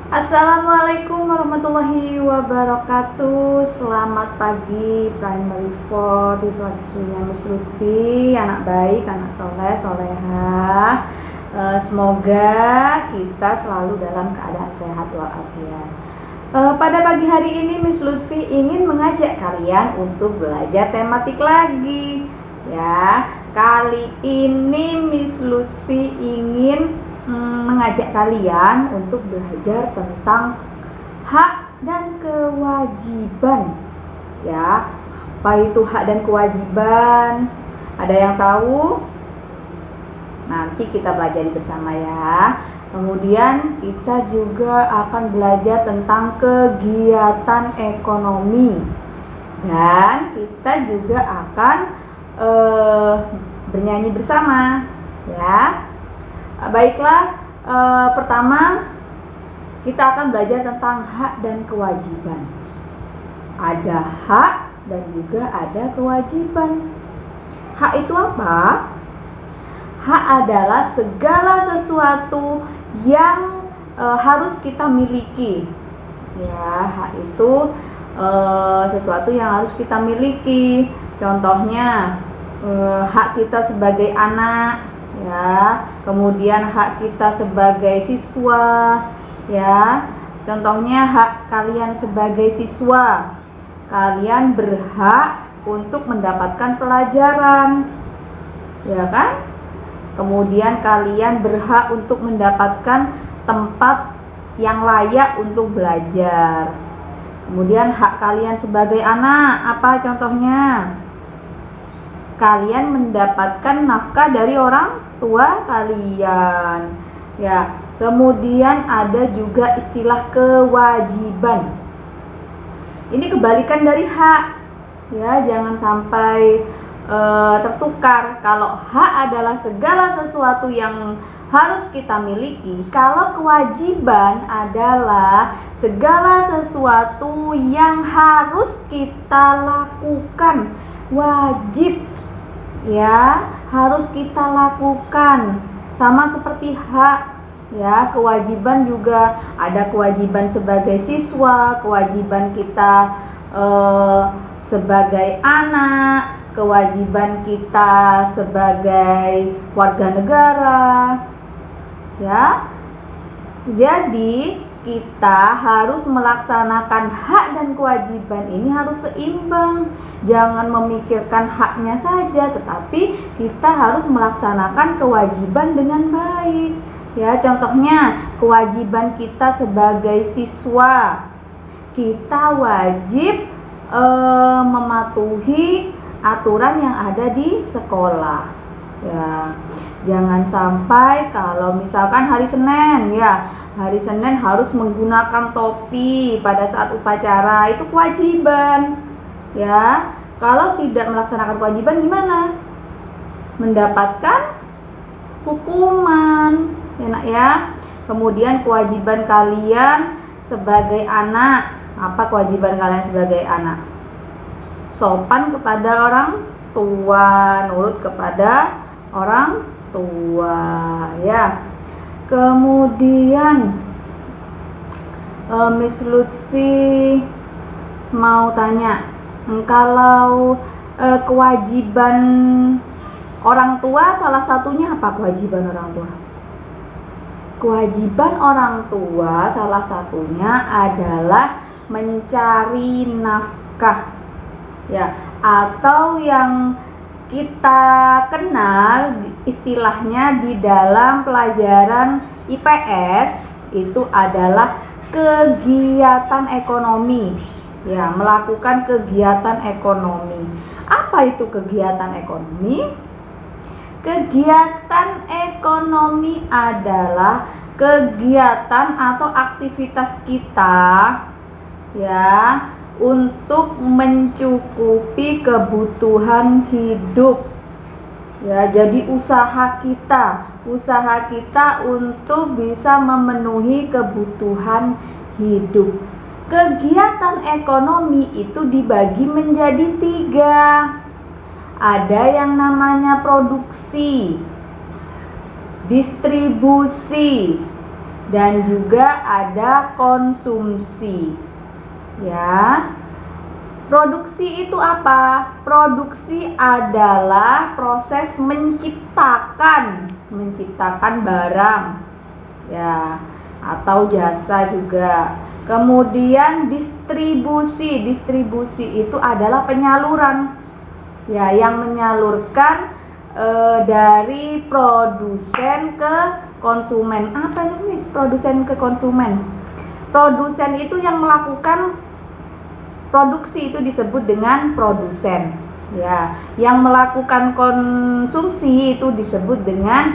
Assalamualaikum warahmatullahi wabarakatuh. Selamat pagi Primary 4 siswa-siswinya Miss Lutfi, anak baik, anak soleh, soleha. Semoga kita selalu dalam keadaan sehat walafiat. Pada pagi hari ini Miss Lutfi ingin mengajak kalian untuk belajar tematik lagi. Ya, kali ini Miss Lutfi ingin mengajak kalian untuk belajar tentang hak dan kewajiban. Ya, apa itu hak dan kewajiban? Ada yang tahu? Nanti kita belajar bersama ya. Kemudian kita juga akan belajar tentang kegiatan ekonomi. Dan kita juga akan bernyanyi bersama ya. Baiklah, pertama kita akan belajar tentang hak dan kewajiban. Ada hak dan juga ada kewajiban. Hak itu apa? Hak adalah segala sesuatu yang harus kita miliki. Ya, hak itu sesuatu yang harus kita miliki. Contohnya, hak kita sebagai anak, ya, kemudian hak kita sebagai siswa, ya. Contohnya hak kalian sebagai siswa, kalian berhak untuk mendapatkan pelajaran, ya kan? Kemudian kalian berhak untuk mendapatkan tempat yang layak untuk belajar. Kemudian hak kalian sebagai anak, apa contohnya? Kalian mendapatkan nafkah dari orang tua kalian. Ya, kemudian ada juga istilah kewajiban. Ini kebalikan dari hak. Ya, jangan sampai tertukar. Kalau hak adalah segala sesuatu yang harus kita miliki, kalau kewajiban adalah segala sesuatu yang harus kita lakukan. Wajib, ya, harus kita lakukan. Sama seperti hak, ya, kewajiban juga ada kewajiban sebagai siswa, kewajiban kita sebagai anak, kewajiban kita sebagai warga negara, ya. Jadi kita harus melaksanakan hak dan kewajiban ini harus seimbang. Jangan memikirkan haknya saja, tetapi kita harus melaksanakan kewajiban dengan baik. Ya, contohnya kewajiban kita sebagai siswa, kita wajib mematuhi aturan yang ada di sekolah. Ya, jangan sampai kalau misalkan hari Senin, ya, hari Senin harus menggunakan topi pada saat upacara, itu kewajiban. Ya, kalau tidak melaksanakan kewajiban gimana? Mendapatkan hukuman, ya nak ya. Kemudian kewajiban kalian sebagai anak, apa kewajiban kalian sebagai anak? Sopan kepada orang tua, nurut kepada orang tua, ya. Kemudian Miss Lutfi mau tanya, kalau kewajiban orang tua, salah satunya apa kewajiban orang tua? Kewajiban orang tua salah satunya adalah mencari nafkah, ya, atau yang kita kenal istilahnya di dalam pelajaran IPS itu adalah kegiatan ekonomi. Ya, melakukan kegiatan ekonomi. Apa itu kegiatan ekonomi? Kegiatan ekonomi adalah kegiatan atau aktivitas kita, ya, untuk mencukupi kebutuhan hidup. Ya, jadi usaha kita untuk bisa memenuhi kebutuhan hidup. Kegiatan ekonomi itu dibagi menjadi 3. Ada yang namanya produksi, distribusi, dan juga ada konsumsi. Ya. Produksi itu apa? Produksi adalah proses menciptakan barang, ya, atau jasa juga. Kemudian distribusi itu adalah penyaluran, ya, yang menyalurkan dari produsen ke konsumen. Apa ini, Miss? Produsen ke konsumen? Produsen itu yang melakukan produksi itu disebut dengan produsen, ya. Yang melakukan konsumsi itu disebut dengan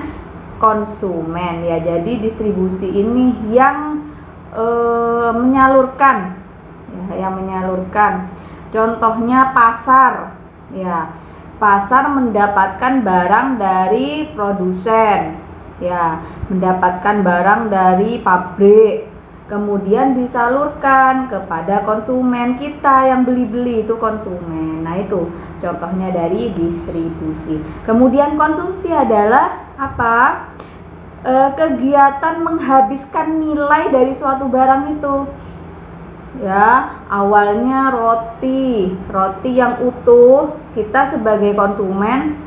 konsumen, ya. Jadi distribusi ini yang menyalurkan, ya, yang menyalurkan. Contohnya pasar, ya. Pasar mendapatkan barang dari produsen, ya, mendapatkan barang dari pabrik, kemudian disalurkan kepada konsumen kita yang beli itu konsumen. Nah, itu contohnya dari distribusi. Kemudian konsumsi adalah apa? Kegiatan menghabiskan nilai dari suatu barang itu. Ya, awalnya roti yang utuh, kita sebagai konsumen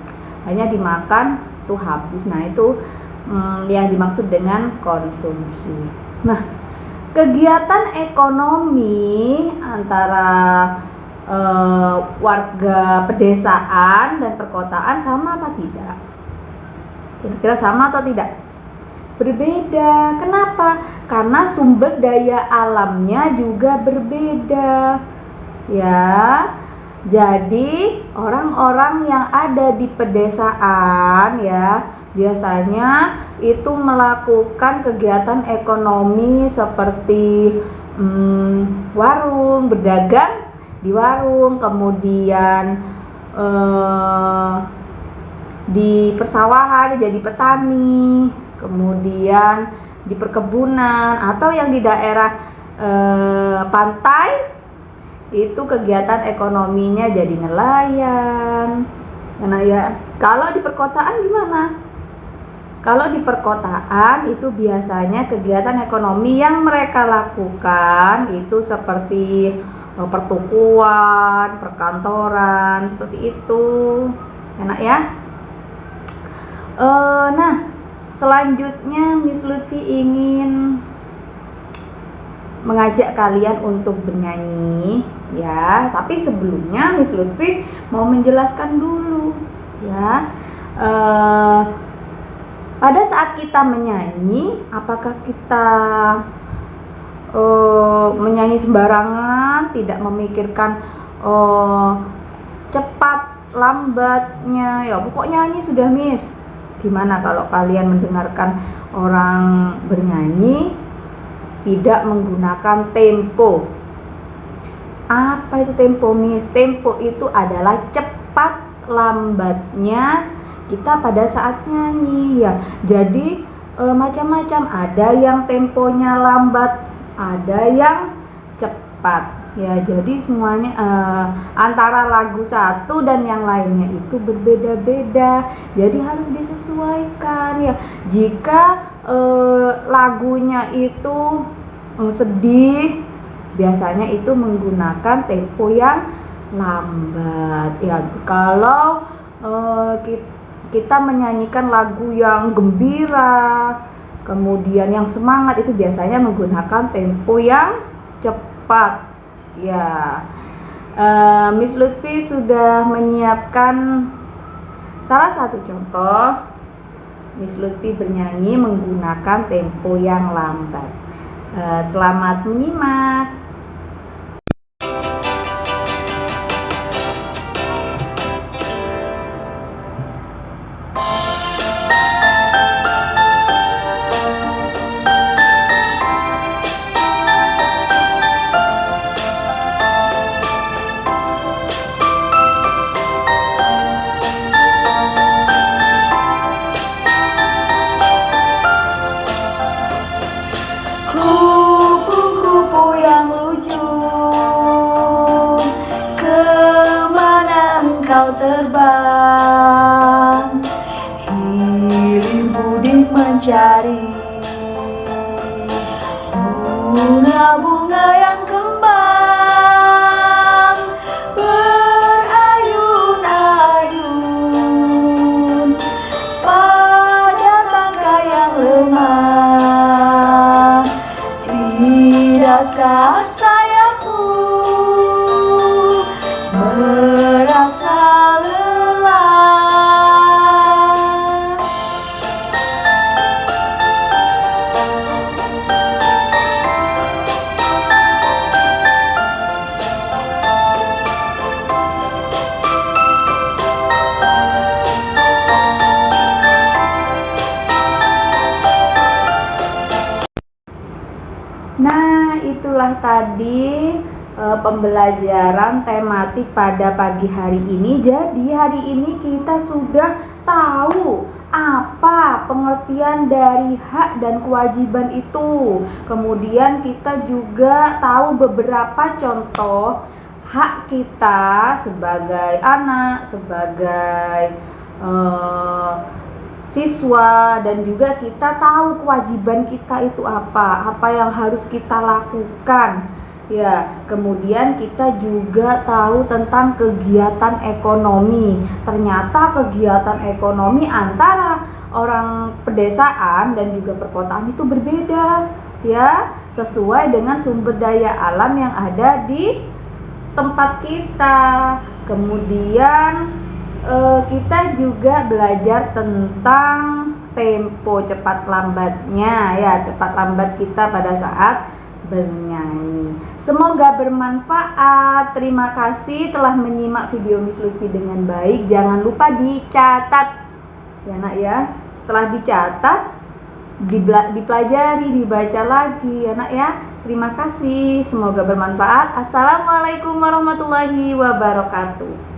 hanya dimakan tuh habis. Nah, itu yang dimaksud dengan konsumsi. Nah, kegiatan ekonomi antara warga pedesaan dan perkotaan sama apa tidak? Kira-kira sama atau tidak? Berbeda. Kenapa? Karena sumber daya alamnya juga berbeda. Ya. Jadi, orang-orang yang ada di pedesaan, ya, biasanya itu melakukan kegiatan ekonomi seperti warung, berdagang di warung, kemudian di persawahan jadi petani, kemudian di perkebunan, atau yang di daerah pantai itu kegiatan ekonominya jadi nelayan. Nah, ya, kalau di perkotaan gimana? Kalau di perkotaan itu biasanya kegiatan ekonomi yang mereka lakukan itu seperti pertukuan, perkantoran, seperti itu. Enak ya? Nah, selanjutnya Miss Lutfi ingin mengajak kalian untuk bernyanyi, ya. Tapi sebelumnya Miss Lutfi mau menjelaskan dulu, ya. Pada saat kita menyanyi, apakah kita menyanyi sembarangan, tidak memikirkan cepat lambatnya, ya pokoknya nyanyi sudah, Miss. Gimana kalau kalian mendengarkan orang bernyanyi tidak menggunakan tempo? Apa itu tempo, Miss? Tempo itu adalah cepat lambatnya kita pada saat nyanyi, ya. Jadi macam-macam, ada yang temponya lambat, ada yang cepat, ya. Jadi semuanya antara lagu satu dan yang lainnya itu berbeda-beda. Jadi harus disesuaikan, ya. Jika lagunya itu sedih, biasanya itu menggunakan tempo yang lambat, ya. Kalau kita menyanyikan lagu yang gembira, kemudian yang semangat, itu biasanya menggunakan tempo yang cepat, ya. Miss Lutfi sudah menyiapkan salah satu contoh Miss Lutfi bernyanyi menggunakan tempo yang lambat. Selamat menyimak. Terbang, hilir budi mencari Nah, itulah tadi pembelajaran tematik pada pagi hari ini. Jadi hari ini kita sudah tahu apa pengertian dari hak dan kewajiban itu. Kemudian kita juga tahu beberapa contoh hak kita sebagai anak, sebagai siswa, dan juga kita tahu kewajiban kita itu apa yang harus kita lakukan. Ya, kemudian kita juga tahu tentang kegiatan ekonomi. Ternyata kegiatan ekonomi antara orang pedesaan dan juga perkotaan itu berbeda, ya, sesuai dengan sumber daya alam yang ada di tempat kita. Kemudian kita juga belajar tentang tempo cepat lambatnya, ya, cepat lambat kita pada saat bernyanyi. Semoga bermanfaat. Terima kasih telah menyimak video Miss Lutfi dengan baik. Jangan lupa dicatat, ya nak ya. Setelah dicatat, dipelajari, dibaca lagi, ya nak ya. Terima kasih. Semoga bermanfaat. Assalamualaikum warahmatullahi wabarakatuh.